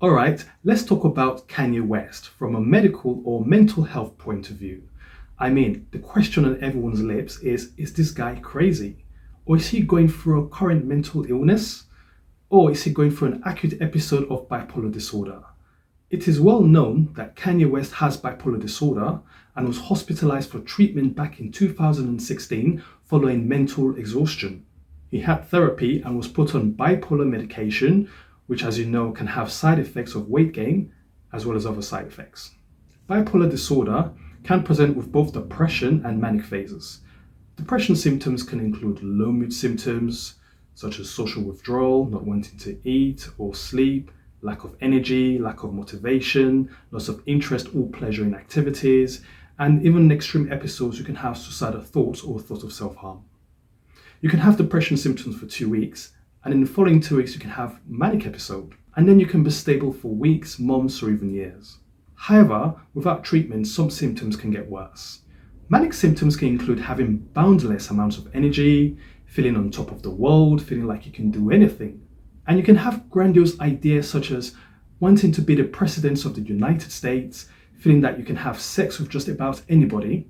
Alright, let's talk about Kanye West from a medical or mental health point of view. I mean, the question on everyone's lips is this guy crazy? Or is he going through a current mental illness? Or is he going through an acute episode of bipolar disorder? It is well known that Kanye West has bipolar disorder and was hospitalized for treatment back in 2016 following mental exhaustion. He had therapy and was put on bipolar medication, which, as you know, can have side effects of weight gain as well as other side effects. Bipolar disorder can present with both depression and manic phases. Depression symptoms can include low mood symptoms such as social withdrawal, not wanting to eat or sleep, lack of energy, lack of motivation, loss of interest or pleasure in activities, and even in extreme episodes you can have suicidal thoughts or thoughts of self-harm. You can have depression symptoms for 2 weeks, and in the following 2 weeks you can have manic episode, and then you can be stable for weeks, months, or even years. However, without treatment, some symptoms can get worse. Manic symptoms can include having boundless amounts of energy, feeling on top of the world, feeling like you can do anything. And you can have grandiose ideas such as wanting to be the president of the United States, feeling that you can have sex with just about anybody,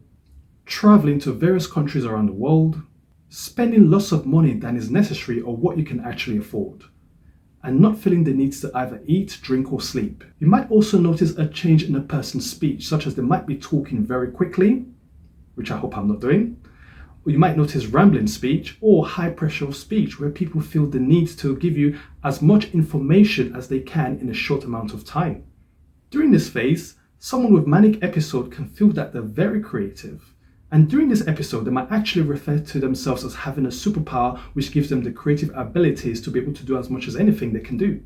traveling to various countries around the world, spending lots of money than is necessary or what you can actually afford, and not feeling the needs to either eat, drink, or sleep. You might also notice a change in a person's speech, such as they might be talking very quickly, which I hope I'm not doing, or you might notice rambling speech or high pressure of speech, where people feel the need to give you as much information as they can in a short amount of time. During this phase, someone with manic episode can feel that they're very creative. And during this episode, they might actually refer to themselves as having a superpower which gives them the creative abilities to be able to do as much as anything they can do,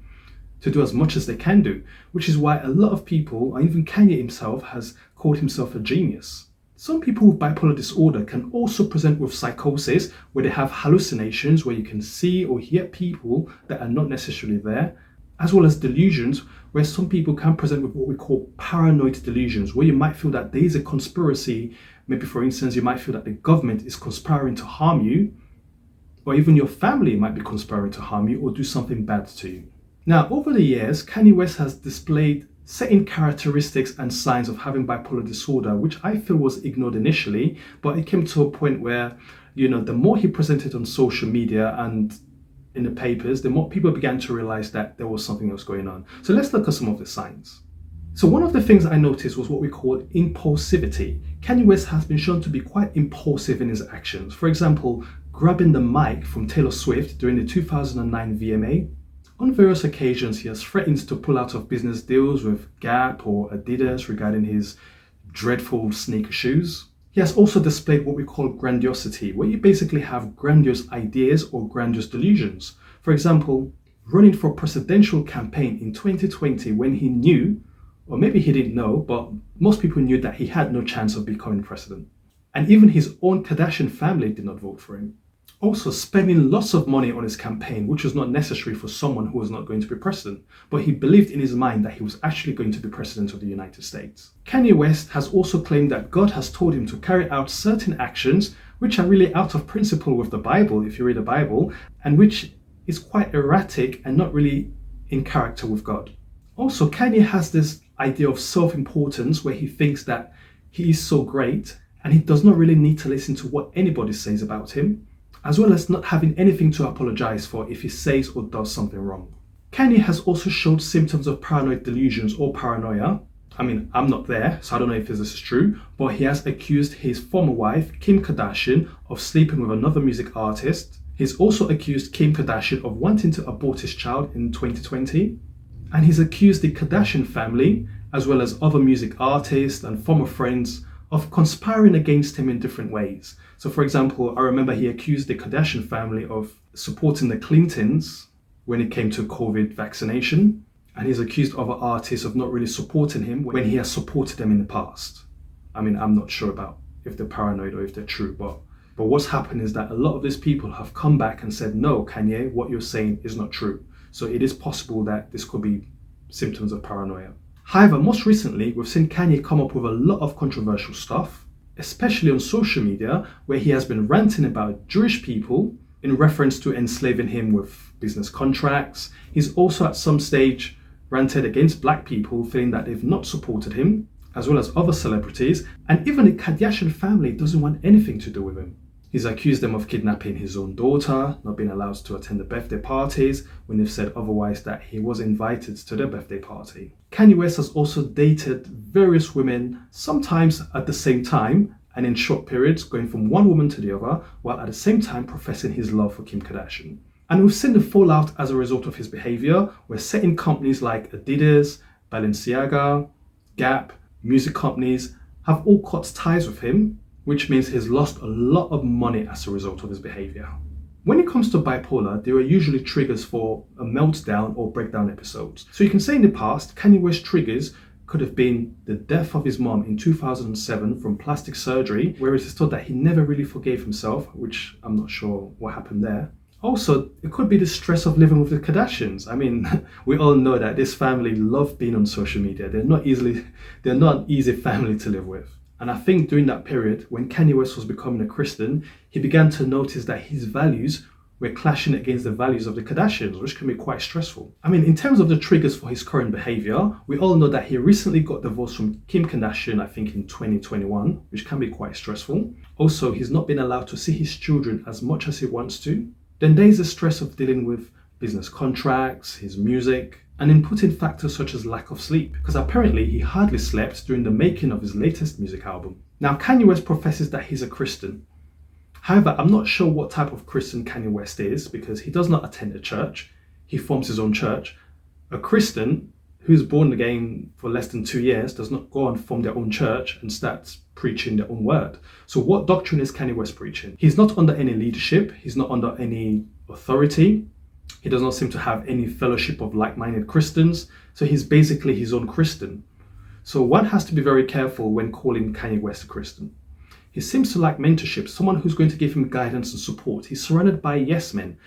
to do as much as they can do, which is why a lot of people, or even Kanye himself, has called himself a genius. Some people with bipolar disorder can also present with psychosis, where they have hallucinations where you can see or hear people that are not necessarily there, as well as delusions, where some people can present with what we call paranoid delusions, where you might feel that there is a conspiracy. Maybe, for instance, you might feel that the government is conspiring to harm you, or even your family might be conspiring to harm you or do something bad to you. Now, over the years, Kanye West has displayed certain characteristics and signs of having bipolar disorder, which I feel was ignored initially, but it came to a point where, the more he presented on social media and in the papers, the more people began to realize that there was something else going on. So let's look at some of the signs. So one of the things I noticed was what we call impulsivity. Kanye West has been shown to be quite impulsive in his actions. For example, grabbing the mic from Taylor Swift during the 2009 VMA. On various occasions, he has threatened to pull out of business deals with Gap or Adidas regarding his dreadful sneaker shoes. He has also displayed what we call grandiosity, where you basically have grandiose ideas or grandiose delusions. For example, running for a presidential campaign in 2020 when he knew, or maybe he didn't know, but most people knew that he had no chance of becoming president. And even his own Kardashian family did not vote for him. Also spending lots of money on his campaign, which was not necessary for someone who was not going to be president, but he believed in his mind that he was actually going to be president of the United States. Kanye West has also claimed that God has told him to carry out certain actions which are really out of principle with the Bible, if you read the Bible, and which is quite erratic and not really in character with God. Also, Kanye has this idea of self-importance where he thinks that he is so great and he does not really need to listen to what anybody says about him, as well as not having anything to apologize for if he says or does something wrong. Kanye has also showed symptoms of paranoid delusions or paranoia. I mean, I'm not there, so I don't know if this is true, but he has accused his former wife, Kim Kardashian, of sleeping with another music artist. He's also accused Kim Kardashian of wanting to abort his child in 2020. And he's accused the Kardashian family, as well as other music artists and former friends, of conspiring against him in different ways. So for example, I remember he accused the Kardashian family of supporting the Clintons when it came to COVID vaccination. And he's accused other artists of not really supporting him when he has supported them in the past. I mean, I'm not sure about if they're paranoid or if they're true, but what's happened is that a lot of these people have come back and said, no, Kanye, what you're saying is not true. So it is possible that this could be symptoms of paranoia. However, most recently, we've seen Kanye come up with a lot of controversial stuff, especially on social media, where he has been ranting about Jewish people in reference to enslaving him with business contracts. He's also at some stage ranted against black people, feeling that they've not supported him, as well as other celebrities, and even the Kardashian family doesn't want anything to do with him. He's accused them of kidnapping his own daughter, not being allowed to attend the birthday parties when they've said otherwise that he was invited to their birthday party. Kanye West has also dated various women, sometimes at the same time and in short periods, going from one woman to the other, while at the same time professing his love for Kim Kardashian. And we've seen the fallout as a result of his behaviour, where certain companies like Adidas, Balenciaga, Gap, music companies have all cut ties with him, which means he's lost a lot of money as a result of his behaviour. When it comes to bipolar, there are usually triggers for a meltdown or breakdown episodes. So you can say in the past, Kanye West triggers could have been the death of his mom in 2007 from plastic surgery, whereas it's thought that he never really forgave himself, which I'm not sure what happened there. Also, it could be the stress of living with the Kardashians. I mean, we all know that this family love being on social media. They're not an easy family to live with. And I think during that period, when Kanye West was becoming a Christian, he began to notice that his values were clashing against the values of the Kardashians, which can be quite stressful. I mean, in terms of the triggers for his current behavior, we all know that he recently got divorced from Kim Kardashian, I think in 2021, which can be quite stressful. Also, he's not been allowed to see his children as much as he wants to. Then there's the stress of dealing with business contracts, his music, and inputting factors such as lack of sleep, because apparently he hardly slept during the making of his latest music album. Now, Kanye West professes that he's a Christian. However, I'm not sure what type of Christian Kanye West is, because he does not attend a church. He forms his own church. A Christian who's born again for less than 2 years does not go and form their own church and start preaching their own word. So what doctrine is Kanye West preaching? He's not under any leadership. He's not under any authority. He does not seem to have any fellowship of like-minded Christians. So he's basically his own Christian. So one has to be very careful when calling Kanye West a Christian. He seems to lack mentorship, someone who's going to give him guidance and support. He's surrounded by yes men.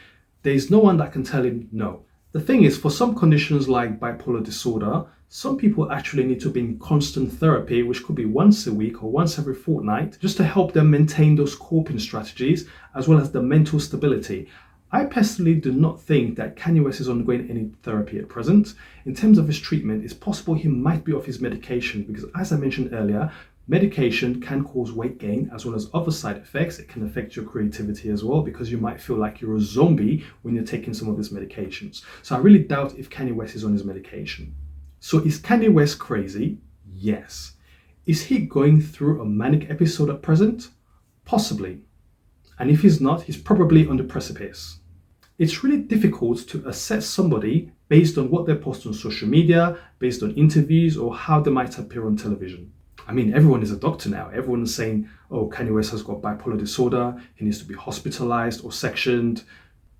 There is no one that can tell him no. The thing is, for some conditions like bipolar disorder, some people actually need to be in constant therapy, which could be once a week or once every fortnight, just to help them maintain those coping strategies as well as the mental stability. I personally do not think that Kanye West is undergoing any therapy at present. In terms of his treatment, it's possible he might be off his medication because, as I mentioned earlier, medication can cause weight gain as well as other side effects. It can affect your creativity as well because you might feel like you're a zombie when you're taking some of these medications. So I really doubt if Kanye West is on his medication. So is Kanye West crazy? Yes. Is he going through a manic episode at present? Possibly. And if he's not, he's probably on the precipice. It's really difficult to assess somebody based on what they post on social media, based on interviews, or how they might appear on television. I mean, everyone is a doctor now. Everyone's saying, oh, Kanye West has got bipolar disorder. He needs to be hospitalized or sectioned.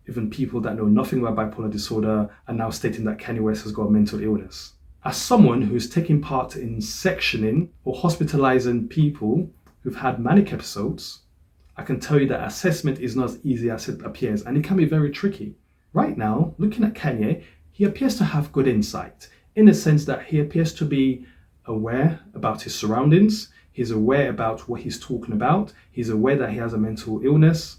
Even people that know nothing about bipolar disorder are now stating that Kanye West has got a mental illness. As someone who's taking part in sectioning or hospitalizing people who've had manic episodes, I can tell you that assessment is not as easy as it appears, and it can be very tricky. Right now, looking at Kanye, he appears to have good insight in the sense that he appears to be aware about his surroundings. He's aware about what he's talking about. He's aware that he has a mental illness,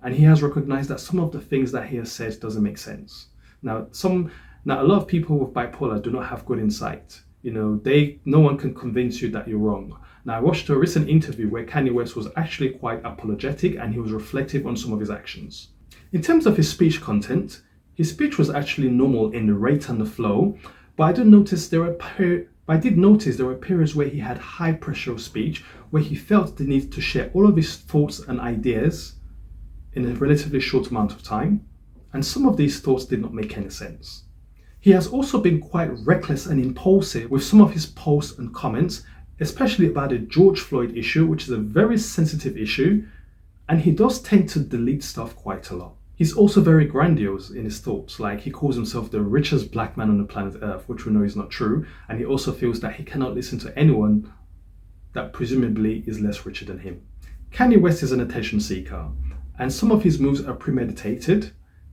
and he has recognized that some of the things that he has said doesn't make sense. Now, a lot of people with bipolar do not have good insight. No one can convince you that you're wrong. Now, I watched a recent interview where Kanye West was actually quite apologetic and he was reflective on some of his actions. In terms of his speech content, his speech was actually normal in the rate and the flow, but I did notice there were periods where he had high pressure of speech, where he felt the need to share all of his thoughts and ideas in a relatively short amount of time, and some of these thoughts did not make any sense. He has also been quite reckless and impulsive with some of his posts and comments, especially about the George Floyd issue, which is a very sensitive issue, and he does tend to delete stuff quite a lot. He's also very grandiose in his thoughts, like he calls himself the richest black man on the planet Earth, which we know is not true, and he also feels that he cannot listen to anyone that presumably is less richer than him. Kanye West is an attention seeker, and some of his moves are premeditated,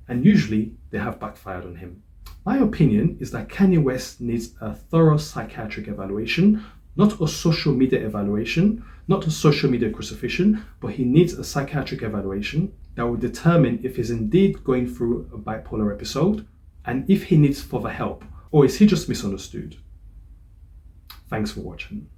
and usually they have backfired on him. My opinion is that Kanye West needs a thorough psychiatric evaluation, not a social media evaluation, not a social media crucifixion, but he needs a psychiatric evaluation that will determine if he's indeed going through a bipolar episode and if he needs further help, Or is he just misunderstood? Thanks for watching.